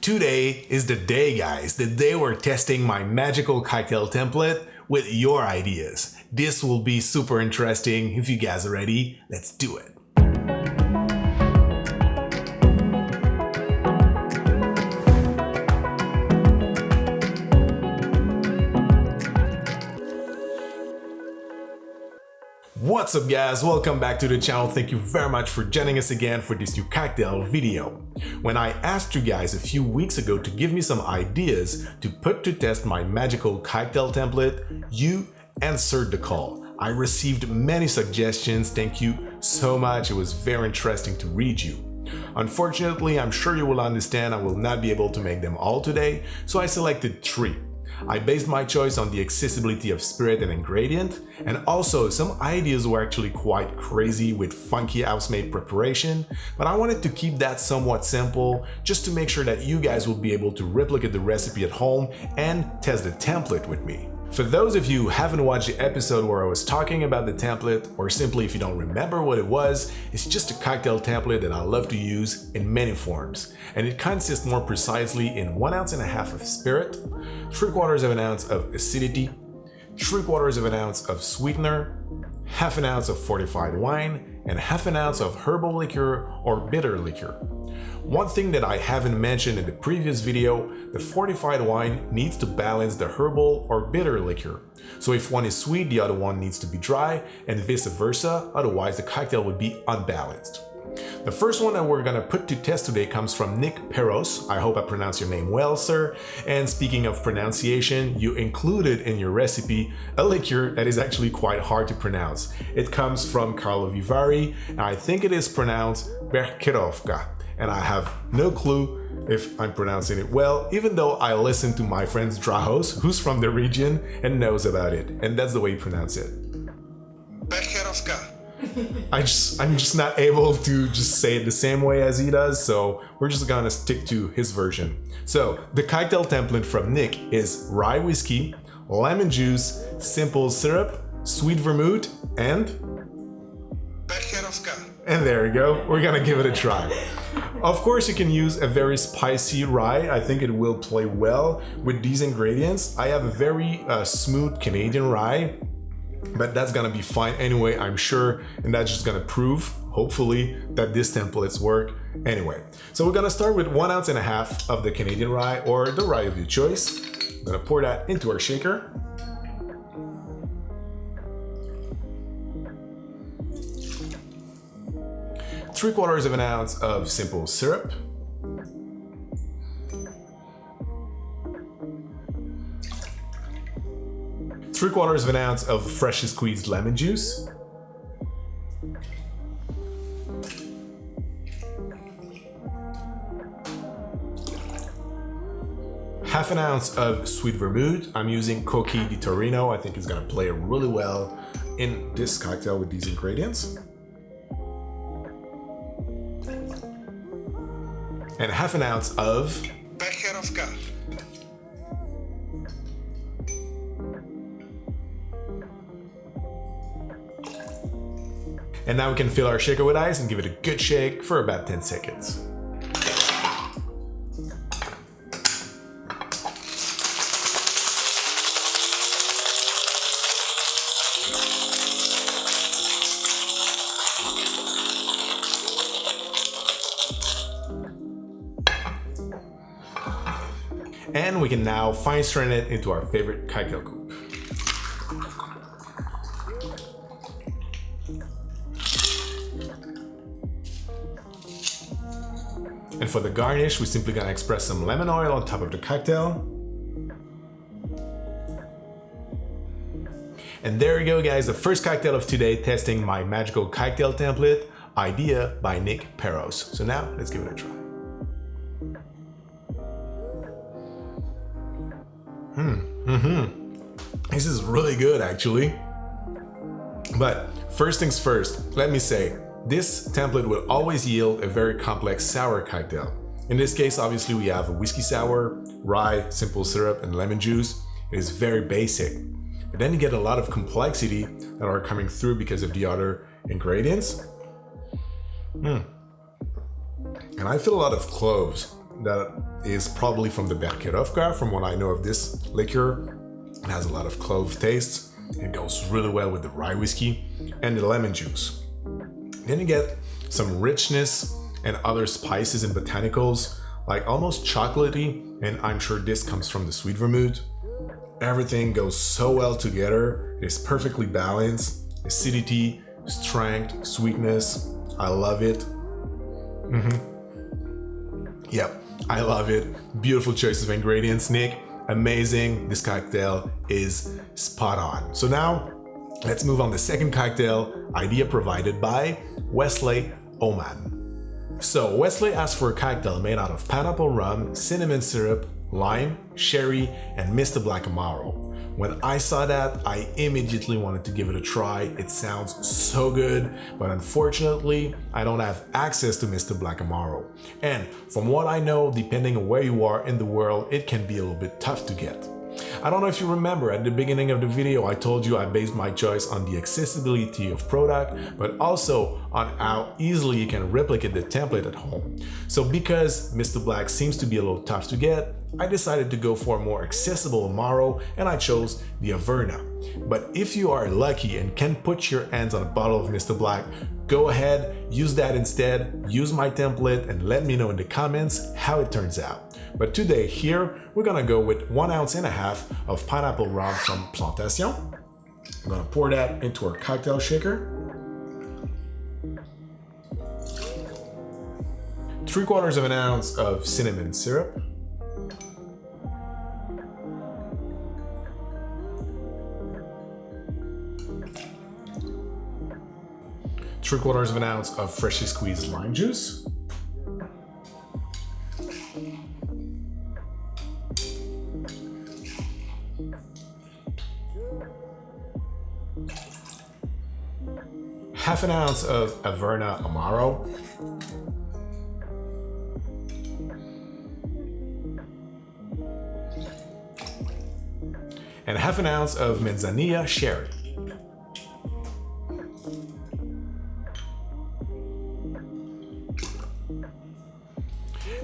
Today is the day, guys, the day we're testing my magical cocktail template with your ideas. This will be super interesting. If you guys are ready, let's do it. What's up, guys? Welcome back to the channel. Thank you very much for joining us again for this new cocktail video. When I asked you guys a few weeks ago to give me some ideas to put to test my magical cocktail template, you answered the call. I received many suggestions. Thank you so much. It was very interesting to read you. Unfortunately, I'm sure you will understand I will not be able to make them all today, so I selected 3. I based my choice on the accessibility of spirit and ingredient, and also some ideas were actually quite crazy with funky house-made preparation, but I wanted to keep that somewhat simple just to make sure that you guys will be able to replicate the recipe at home and test the template with me. For those of you who haven't watched the episode where I was talking about the template, or simply if you don't remember what it was, it's just a cocktail template that I love to use in many forms. And it consists more precisely in 1.5 ounces of spirit, 3/4 ounce of acidity, 3/4 ounce of sweetener, 1/2 ounce of fortified wine, and 1/2 ounce of herbal liqueur or bitter liqueur. One thing that I haven't mentioned in the previous video, the fortified wine needs to balance the herbal or bitter liqueur. So if one is sweet, the other one needs to be dry, and vice versa, otherwise the cocktail would be unbalanced. The first one that we're gonna put to test today comes from Nick Peros. I hope I pronounced your name well, sir. And speaking of pronunciation, you included in your recipe a liqueur that is actually quite hard to pronounce. It comes from Carlo Vivari, and I think it is pronounced Becherovka. And I have no clue if I'm pronouncing it well, even though I listen to my friend Drahos, who's from the region and knows about it. And that's the way you pronounce it. Becherovka. I'm just not able to just say it the same way as he does, so we're just gonna stick to his version. So the cocktail template from Nick is rye whiskey, lemon juice, simple syrup, sweet vermouth, and Becherovka. And there we go. We're gonna give it a try. Of course, you can use a very spicy rye. I think it will play well with these ingredients. I have a very smooth Canadian rye, but that's gonna be fine anyway, I'm sure, and that's just gonna prove, hopefully, that this templates work anyway. So we're gonna start with 1.5 ounces of the Canadian rye or the rye of your choice. I'm gonna pour that into our shaker. ¾ ounce of simple syrup. ¾ ounce of freshly squeezed lemon juice. Half an ounce of sweet vermouth. I'm using Cocchi di Torino. I think it's gonna play really well in this cocktail with these ingredients. And 1/2 ounce of Becherovka. And now we can fill our shaker with ice and give it a good shake for about 10 seconds. And we can now fine strain it into our favorite cocktail coupe. And for the garnish, we're simply gonna express some lemon oil on top of the cocktail. And there you go, guys, the first cocktail of today, testing my magical cocktail template, idea by Nick Peros. So now, let's give it a try. This is really good, actually. But first things first, let me say, this template will always yield a very complex sour cocktail. In this case, obviously, we have a whiskey sour, rye, simple syrup, and lemon juice. It is very basic. But then you get a lot of complexity that are coming through because of the other ingredients. And I feel a lot of cloves. that is probably from the Becherovka, from what I know of this liquor. It has a lot of clove taste. It goes really well with the rye whiskey and the lemon juice. Then you get some richness and other spices and botanicals, like almost chocolatey, and I'm sure this comes from the sweet vermouth. Everything goes so well together. It is perfectly balanced. Acidity, strength, sweetness. I love it. Yep, I love it. Beautiful choice of ingredients, Nick. Amazing. This cocktail is spot on. So now let's move on to the second cocktail idea provided by Wesley Oman. So Wesley asked for a cocktail made out of pineapple rum, cinnamon syrup, lime, sherry, and Mr. Black Amaro. When I saw that, I immediately wanted to give it a try. It sounds so good, but unfortunately, I don't have access to Mr. Black Amaro. And from what I know, depending on where you are in the world, it can be a little bit tough to get. I don't know if you remember at the beginning of the video, I told you I based my choice on the accessibility of product, but also on how easily you can replicate the template at home. So because Mr. Black seems to be a little tough to get, I decided to go for a more accessible Amaro, and I chose the Averna. But if you are lucky and can put your hands on a bottle of Mr. Black, go ahead, use that instead, use my template, and let me know in the comments how it turns out. But today here, we're gonna go with 1.5 ounces of pineapple rum from Plantation. I'm gonna pour that into our cocktail shaker. 3/4 ounce of cinnamon syrup. 3/4 ounce of freshly squeezed lime juice. Half an ounce of Averna Amaro. And half an ounce of Manzanilla Sherry.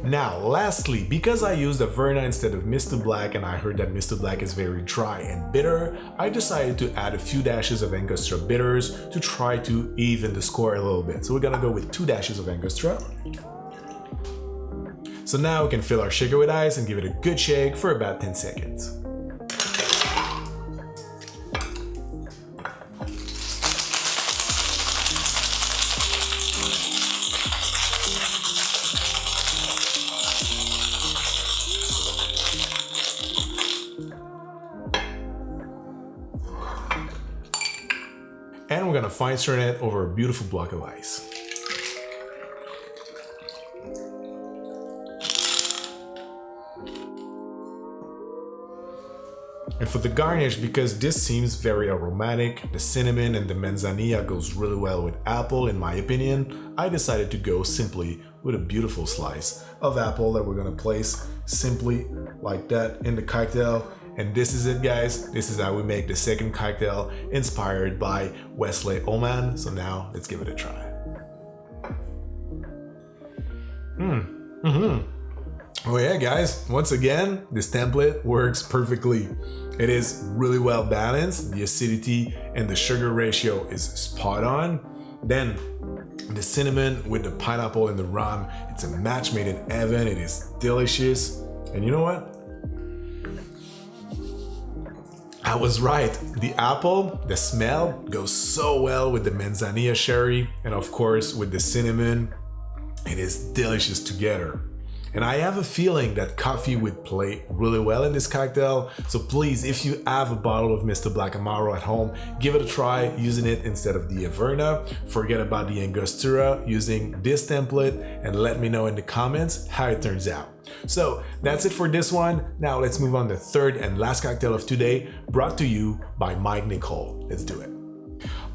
Now, lastly, because I used Averna instead of Mr. Black and I heard that Mr. Black is very dry and bitter, I decided to add a few dashes of Angostura bitters to try to even the score a little bit. So we're gonna go with 2 dashes of Angostura. So now we can fill our shaker with ice and give it a good shake for about 10 seconds. And we're gonna fine strain it over a beautiful block of ice. And for the garnish, because this seems very aromatic, the cinnamon and the manzanilla goes really well with apple in my opinion, I decided to go simply with a beautiful slice of apple that we're gonna place simply like that in the cocktail. And this is it, guys. This is how we make the second cocktail inspired by Wesley Oman. So now let's give it a try. Oh yeah, guys, once again, this template works perfectly. It is really well balanced. The acidity and the sugar ratio is spot on. Then the cinnamon with the pineapple and the rum, it's a match made in heaven. It is delicious. And you know what? I was right. The apple, the smell goes so well with the manzanilla sherry and of course with the cinnamon. It is delicious together. And I have a feeling that coffee would play really well in this cocktail. So please, if you have a bottle of Mr. Black Amaro at home, give it a try using it instead of the Averna. Forget about the Angostura using this template and let me know in the comments how it turns out. So that's it for this one. Now let's move on to the third and last cocktail of today, brought to you by Mike Nicole. Let's do it.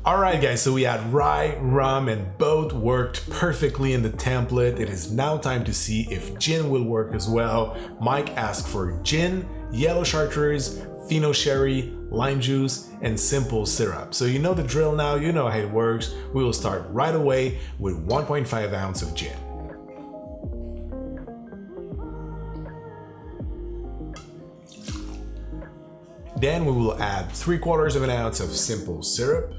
Alright guys, so we had rye, rum, and both worked perfectly in the template. It is now time to see if gin will work as well. Mike asked for gin, yellow chartreuse, Fino Sherry, lime juice, and simple syrup. So you know the drill now, you know how it works. We will start right away with 1.5 ounce of gin. Then we will add 3/4 of an ounce of simple syrup,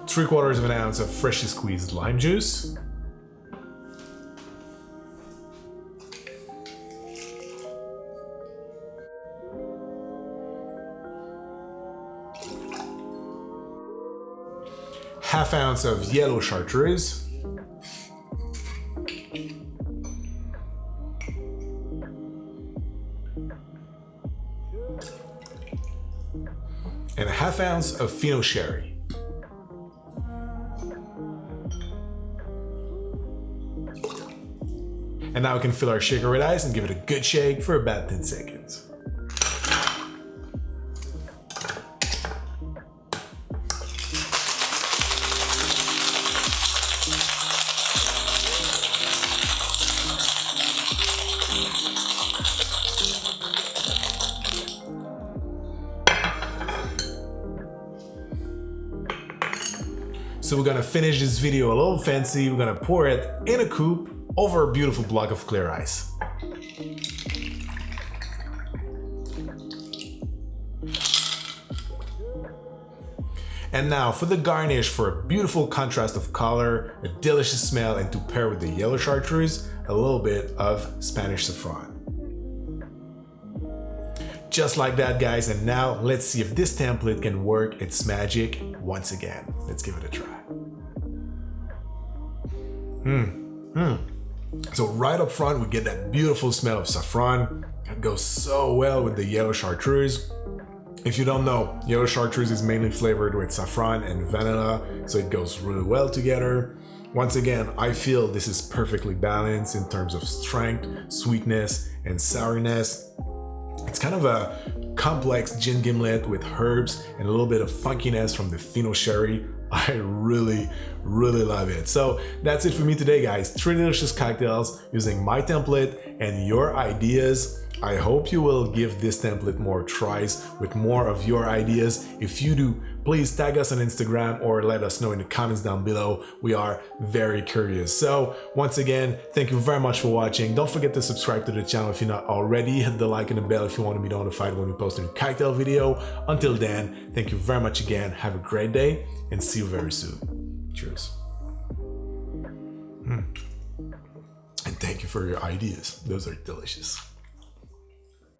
three-quarters of an ounce of freshly squeezed lime juice, half ounce of yellow chartreuse, and a half ounce of Fino Sherry. And now we can fill our shaker with ice and give it a good shake for about 10 seconds. So we're gonna finish this video a little fancy. We're gonna pour it in a coupe over a beautiful block of clear ice. And now for the garnish, for a beautiful contrast of color, a delicious smell, and to pair with the yellow chartreuse, a little bit of Spanish saffron. Just like that, guys, and now let's see if this template can work its magic once again. Let's give it a try. So right up front, we get that beautiful smell of saffron. It goes so well with the yellow chartreuse. If you don't know, yellow chartreuse is mainly flavored with saffron and vanilla, so it goes really well together. Once again, I feel this is perfectly balanced in terms of strength, sweetness, and sourness. It's kind of a complex gin gimlet with herbs and a little bit of funkiness from the Fino Sherry. I really love it. So that's it for me today, guys. 3 delicious cocktails using my template and your ideas. I hope you will give this template more tries with more of your ideas. If you do, please tag us on Instagram or let us know in the comments down below. We are very curious. So once again, thank you very much for watching. Don't forget to subscribe to the channel if you're not already. Hit the like and the bell if you want to be notified when we post a new cocktail video. Until then, thank you very much again. Have a great day and see you very soon. Cheers. And thank you for your ideas. Those are delicious.